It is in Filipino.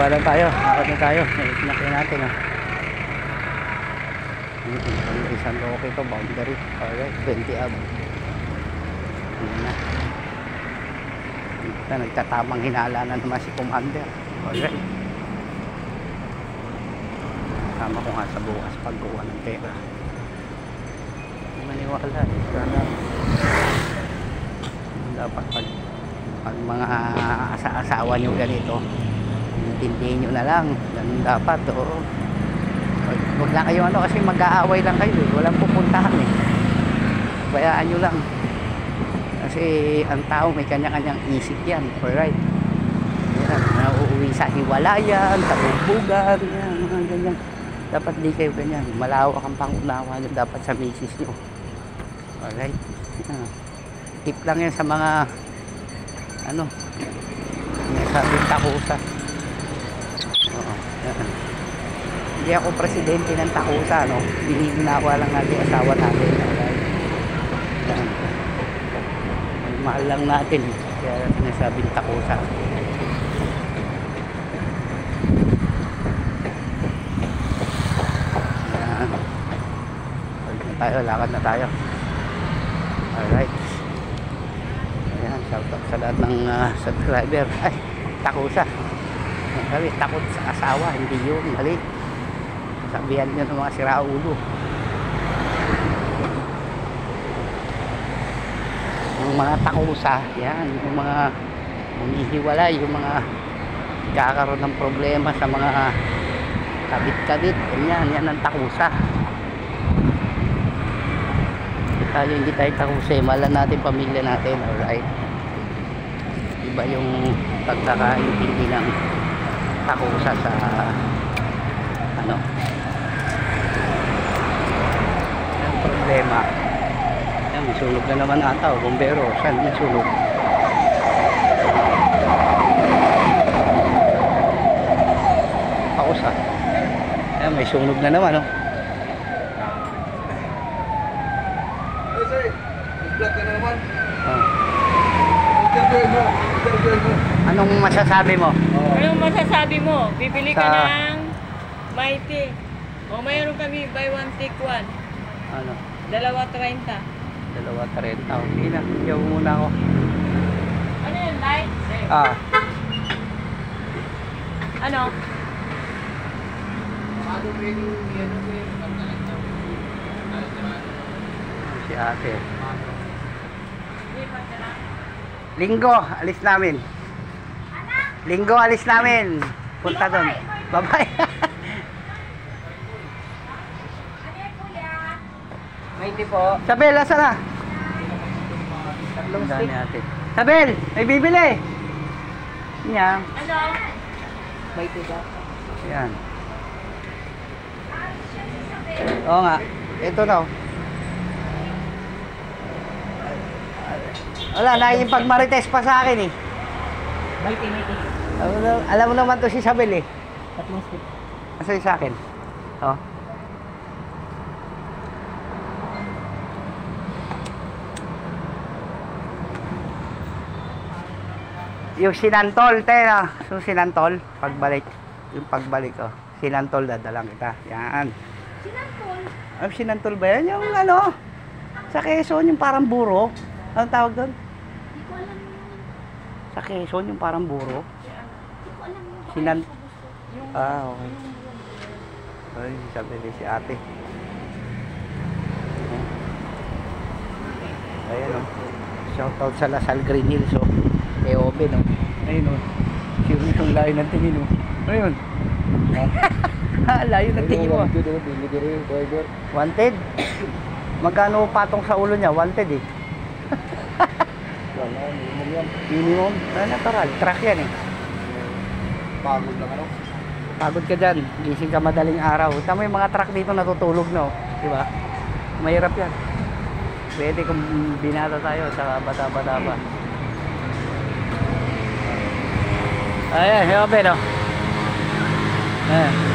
Wala tayo, akad na tayo. Sinakyan natin Isang Roque ito, boundary. Alright, 20 ab. Yan na. Nagtatamang hinala na naman si Commander. Alright. Kasama ko nga sa bukas pagkuha ng pera. Hindi maniwala. Sana dapat pag mga asawa nyo ganito, intindihin nyo na lang. Ganun dapat. Oo. Huwag na kayo kasi mag-aaway lang kayo. Walang pupuntahan bayaan nyo lang. Kasi ang tao may kanya-kanyang isip yan. Alright. Yan, nauuwi sa hiwalayan, tabubugan, yan, mga ganyan. Dapat di kayo ganyan. Malawak ang pangunawa nyo dapat sa misis nyo. Alright. Tip lang yan sa mga sabing takusa. Oo. Yan. Hindi ako presidente ng takusa, Binignawa lang natin asawa natin. Alright. Yan. Mahal lang natin, kaya sinasabing takusa. Yan. Lakad na tayo. Alright. Ayan, shoutout sa lahat ng subscriber. Ay, takusa. Mali, takot sa asawa, hindi yun. Mali. Sabihan nyo ng mga siraulo. Yung mga takusa, yan, yung mga humihiwalay, yung mga kakaroon ng problema sa mga kabit-kabit, yan ang takusa. Tayo hindi tayo takusa, mahal natin pamilya natin. Alright, iba yung pagkakaintindi ng takusa sa yung problema. Yan, may sunog na naman ata, bumbero. Saan may sunog? Pausa. Yan, may sunog na naman, Vlog ka na naman. Anong masasabi mo? Anong masasabi mo? Bibili ka ng Mighty. O mayroon kami buy one take one. Ano? 2.30. 2.30. Okay na. Iyaw muna ako. Ano yun? Light? Ano? Si ate. Linggo, alis namin. Linggo, alis namin. Punta doon. Bye-bye. Mighty po. Sabel, asa na? Tatlong stick. Sabel, may bibili. Yan. Ano? Mighty ba? Yan. Oo nga. Ito na. Wala, nakikipagmarites pa sa akin Mighty. Alam mo naman to si Sabel Tatlong stick. Asa sa akin? Yung sinantol, yung sinantol, yung pagbalik, sinantol, dadalang kita. Yan. Sinantol? Sinantol ba yan? Yung sa Quezon, yung parang buro. Anong tawag doon? Hindi ko alam yun. Sa Quezon, yung parang buro. Hindi ko alam yun. Okay. Ay, sabi ni si ate. Ayan, shoutout sa Lasal Green Hills, EOB, ayun, sino itong layo ng tingin, ayun. Layo ng tingin mo. Wanted? Magkano patong sa ulo niya? Wanted minimum. Natural, truck yan Pagod lang Pagod ka dyan, gising ka madaling araw. Tama yung mga truck dito natutulog diba? Mahirap yan. Pwede kung binata tayo sa bata-bata pa. Ayan, heobe Ayan.